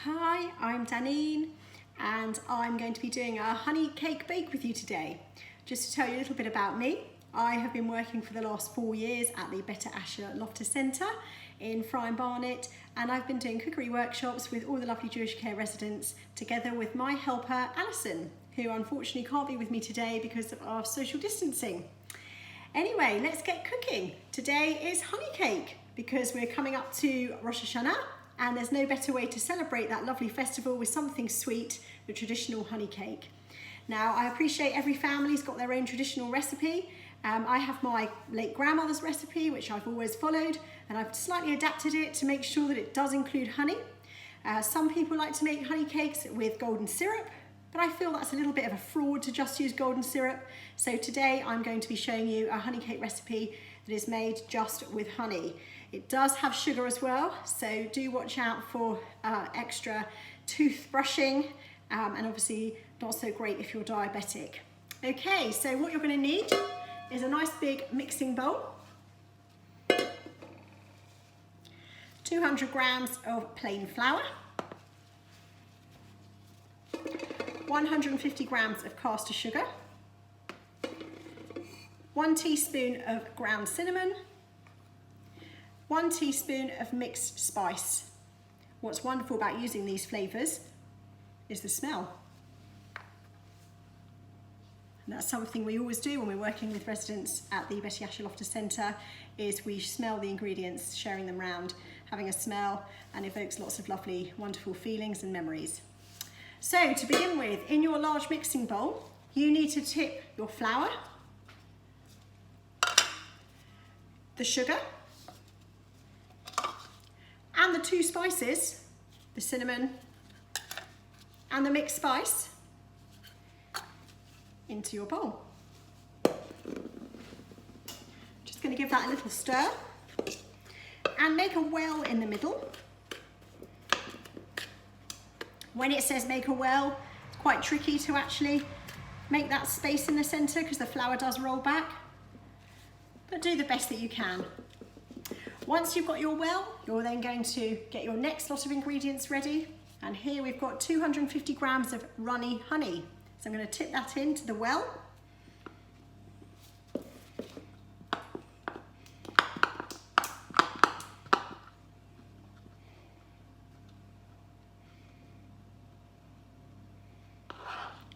Hi, I'm Danine and I'm going to be doing a honey cake bake with you today. Just to tell you a little bit about me, I have been working for the last 4 years at the Better Asher Loftus Centre in Fry and Barnet, and I've been doing cookery workshops with all the lovely Jewish care residents together with my helper Alison, who unfortunately can't be with me today because of our social distancing. Anyway, let's get cooking. Today is honey cake because we're coming up to Rosh Hashanah, and there's no better way to celebrate that lovely festival with something sweet, the traditional honey cake. Now, I appreciate every family's got their own traditional recipe. I have my late grandmother's recipe, which I've always followed, and I've slightly adapted it to make sure that it does include honey. Some people like to make honey cakes with golden syrup, but I feel that's a little bit of a fraud to just use golden syrup. So today I'm going to be showing you a honey cake recipe that is made just with honey. It does have sugar as well, so do watch out for extra toothbrushing, and obviously not so great if you're diabetic. Okay, so what you're going to need is a nice big mixing bowl, 200 grams of plain flour, 150 grams of caster sugar, 1 teaspoon of ground cinnamon, 1 teaspoon of mixed spice. What's wonderful about using these flavours is the smell. And that's something we always do when we're working with residents at the Better Asher Loftus Centre, is we smell the ingredients, sharing them round, having a smell, and evokes lots of lovely, wonderful feelings and memories. So to begin with, in your large mixing bowl, you need to tip your flour, the sugar, and the 2 spices, the cinnamon and the mixed spice, into your bowl. Just going to give that a little stir and make a well in the middle. When it says make a well, it's quite tricky to actually make that space in the centre because the flour does roll back, but do the best that you can. Once you've got your well, you're then going to get your next lot of ingredients ready, and here we've got 250 grams of runny honey. So I'm going to tip that into the well.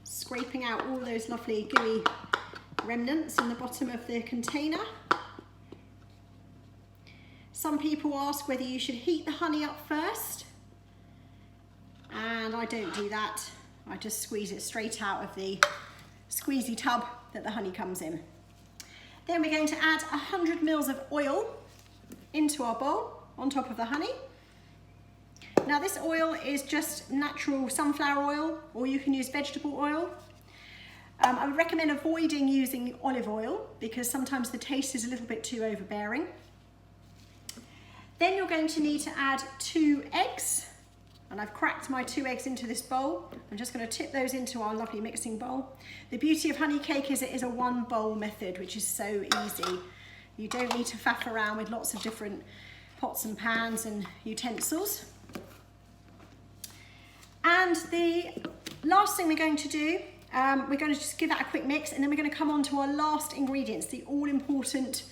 Scraping out all those lovely gooey remnants in the bottom of the container. Some people ask whether you should heat the honey up first, and I don't do that. I just squeeze it straight out of the squeezy tub that the honey comes in. Then we're going to add 100 mils of oil into our bowl on top of the honey. Now this oil is just natural sunflower oil, or you can use vegetable oil. I would recommend avoiding using olive oil because sometimes the taste is a little bit too overbearing. Then you're going to need to add 2 eggs, and I've cracked my 2 eggs into this bowl. I'm just going to tip those into our lovely mixing bowl. The beauty of honey cake is it is a 1 bowl method, which is so easy. You don't need to faff around with lots of different pots and pans and utensils. And the last thing we're going to do, we're going to just give that a quick mix, and then we're going to come on to our last ingredients, the all-important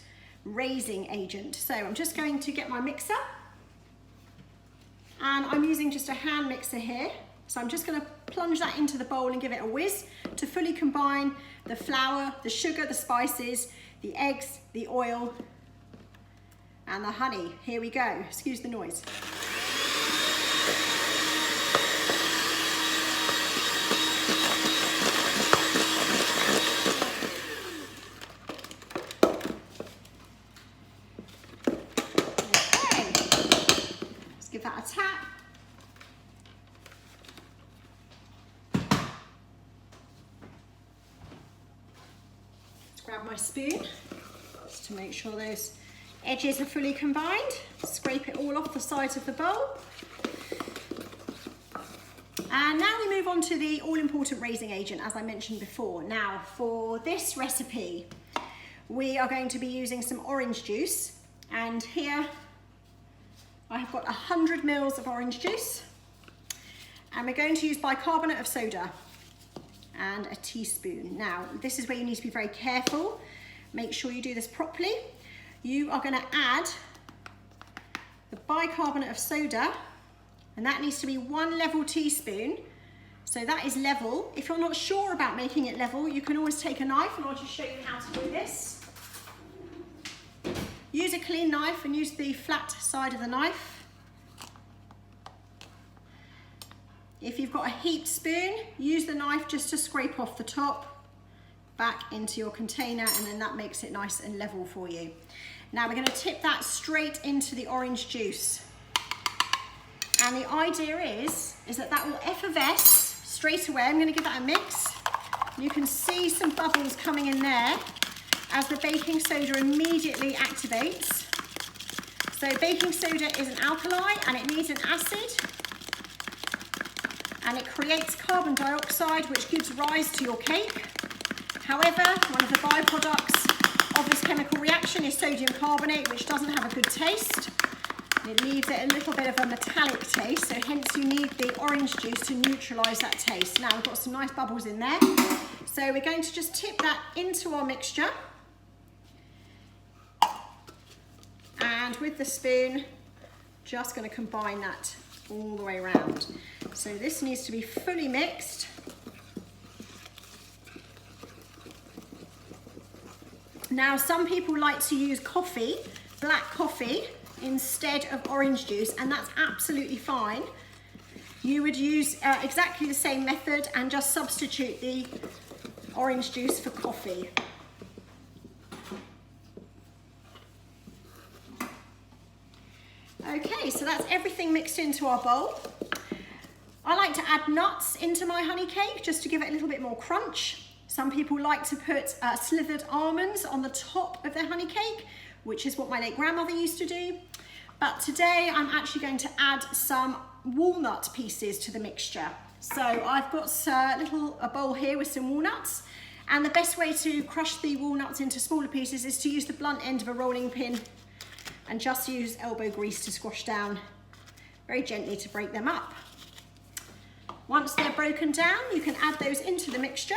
raising agent. So I'm just going to get my mixer, and I'm using just a hand mixer here. So I'm just going to plunge that into the bowl and give it a whiz to fully combine the flour, the sugar, the spices, the eggs, the oil, and the honey. Here we go. Excuse the noise. Give that a tap. Let's grab my spoon just to make sure those edges are fully combined. Scrape it all off the sides of the bowl. And now we move on to the all-important raising agent, as I mentioned before. Now, for this recipe, we are going to be using some orange juice, and here I have got 100 mils of orange juice. And we're going to use bicarbonate of soda and a teaspoon. Now, this is where you need to be very careful. Make sure you do this properly. You are going to add the bicarbonate of soda, and that needs to be 1 level teaspoon. So that is level. If you're not sure about making it level, you can always take a knife, and I'll just show you how to do this. Use a clean knife and use the flat side of the knife. If you've got a heaped spoon, use the knife just to scrape off the top back into your container, and then that makes it nice and level for you. Now we're going to tip that straight into the orange juice. And the idea is that will effervesce straight away. I'm going to give that a mix. You can see some bubbles coming in there as the baking soda immediately activates. So baking soda is an alkali and it needs an acid. And it creates carbon dioxide, which gives rise to your cake. However, one of the byproducts of this chemical reaction is sodium carbonate, which doesn't have a good taste. It leaves it a little bit of a metallic taste, so hence you need the orange juice to neutralise that taste. Now we've got some nice bubbles in there. So we're going to just tip that into our mixture. And with the spoon, just going to combine that all the way around. So this needs to be fully mixed. Now some people like to use coffee, black coffee, instead of orange juice, and that's absolutely fine. You would use exactly the same method and just substitute the orange juice for coffee. Okay, so that's everything mixed into our bowl. I like to add nuts into my honey cake just to give it a little bit more crunch. Some people like to put slithered almonds on the top of their honey cake, which is what my late grandmother used to do. But today I'm actually going to add some walnut pieces to the mixture. So I've got a bowl here with some walnuts, and the best way to crush the walnuts into smaller pieces is to use the blunt end of a rolling pin and just use elbow grease to squash down very gently to break them up. Once they're broken down, you can add those into the mixture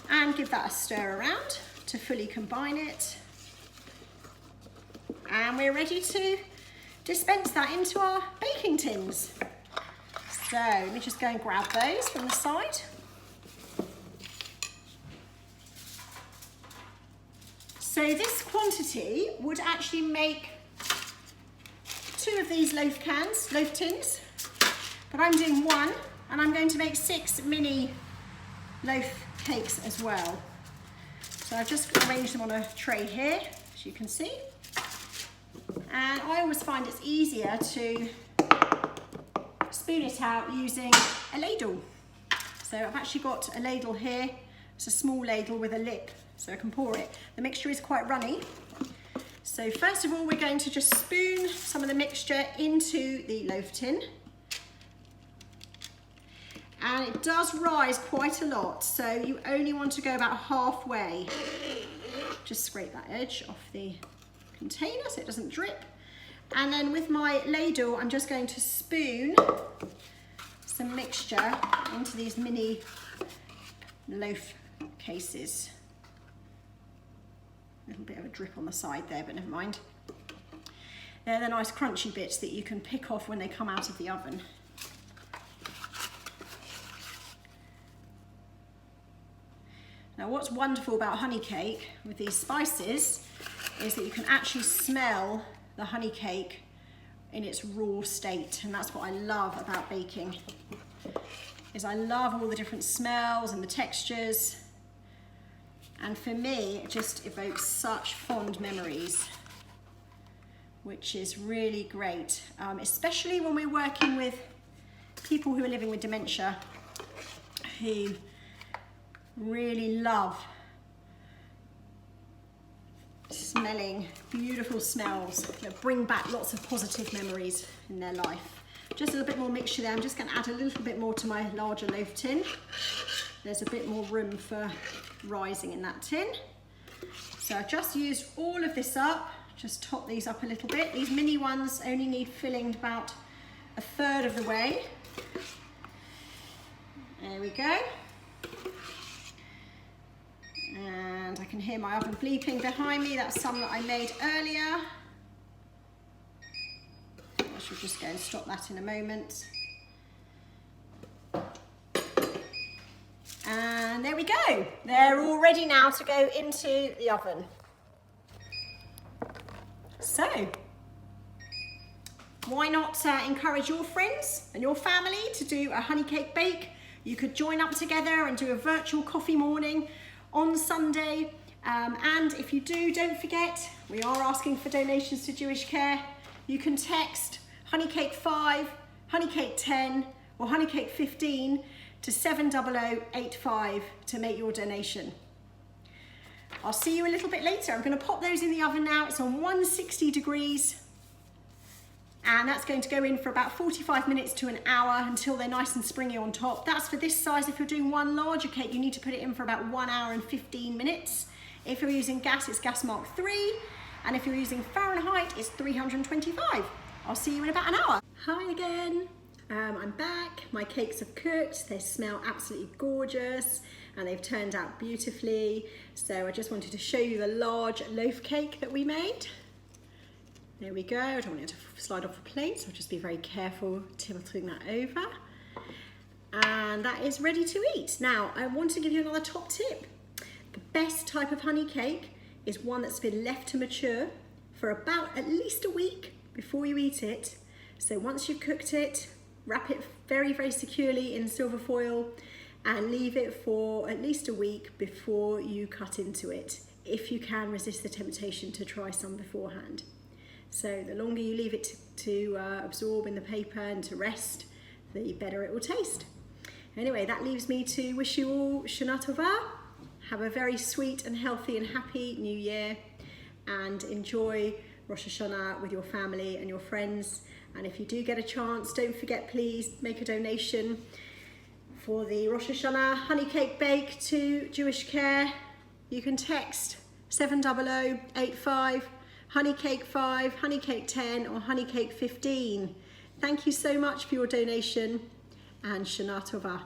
and give that a stir around to fully combine it. And we're ready to dispense that into our baking tins. So let me just go and grab those from the side. So this quantity would actually make 2 of these loaf tins, but I'm doing 1, and I'm going to make 6 mini loaf cakes as well. So I've just arranged them on a tray here, as you can see. And I always find it's easier to spoon it out using a ladle. So I've actually got a ladle here. It's a small ladle with a lip, so I can pour it. The mixture is quite runny. So first of all, we're going to just spoon some of the mixture into the loaf tin. And it does rise quite a lot, so you only want to go about halfway. Just scrape that edge off the container so it doesn't drip. And then with my ladle, I'm just going to spoon some mixture into these mini loaf cases. A little bit of a drip on the side there, but never mind. They're the nice crunchy bits that you can pick off when they come out of the oven. Now what's wonderful about honey cake with these spices is that you can actually smell the honey cake in its raw state, and that's what I love about baking, is I love all the different smells and the textures, and for me it just evokes such fond memories, which is really great, especially when we're working with people who are living with dementia, who really love smelling beautiful smells that bring back lots of positive memories in their life. Just a little bit more mixture there. I'm just going to add a little bit more to my larger loaf tin. There's a bit more room for rising in that tin. So I've just used all of this up, just top these up a little bit. These mini ones only need filling about a third of the way. There we go. And I can hear my oven bleeping behind me. That's some that I made earlier. I should just go and stop that in a moment. And there we go. They're all ready now to go into the oven. So, why not encourage your friends and your family to do a honey cake bake? You could join up together and do a virtual coffee morning on Sunday. And if you do, don't forget, we are asking for donations to Jewish Care. You can text honey cake 5, honey cake 10, or honey cake 15 to 70085 to make your donation. I'll see you a little bit later. I'm going to pop those in the oven now. It's on 160 degrees. And that's going to go in for about 45 minutes to an hour until they're nice and springy on top. That's for this size. If you're doing one larger cake, you need to put it in for about 1 hour and 15 minutes. If you're using gas, it's gas mark 3. And if you're using Fahrenheit, it's 325. I'll see you in about an hour. Hi again. I'm back. My cakes have cooked. They smell absolutely gorgeous and they've turned out beautifully. So I just wanted to show you the large loaf cake that we made. There we go. I don't want it to slide off the plate, so I'll just be very careful tilting that over. And that is ready to eat. Now, I want to give you another top tip. The best type of honey cake is one that's been left to mature for about at least a week before you eat it. So once you've cooked it, wrap it very, very securely in silver foil and leave it for at least a week before you cut into it, if you can resist the temptation to try some beforehand. So the longer you leave it to absorb in the paper and to rest, the better it will taste. Anyway, that leaves me to wish you all Shana Tova. Have a very sweet and healthy and happy new year, and enjoy Rosh Hashanah with your family and your friends. And if you do get a chance, don't forget, please make a donation for the Rosh Hashanah honey cake bake to Jewish Care. You can text 70085, honey cake 5, honey cake 10, or honey cake 15. Thank you so much for your donation, and Shana Tova.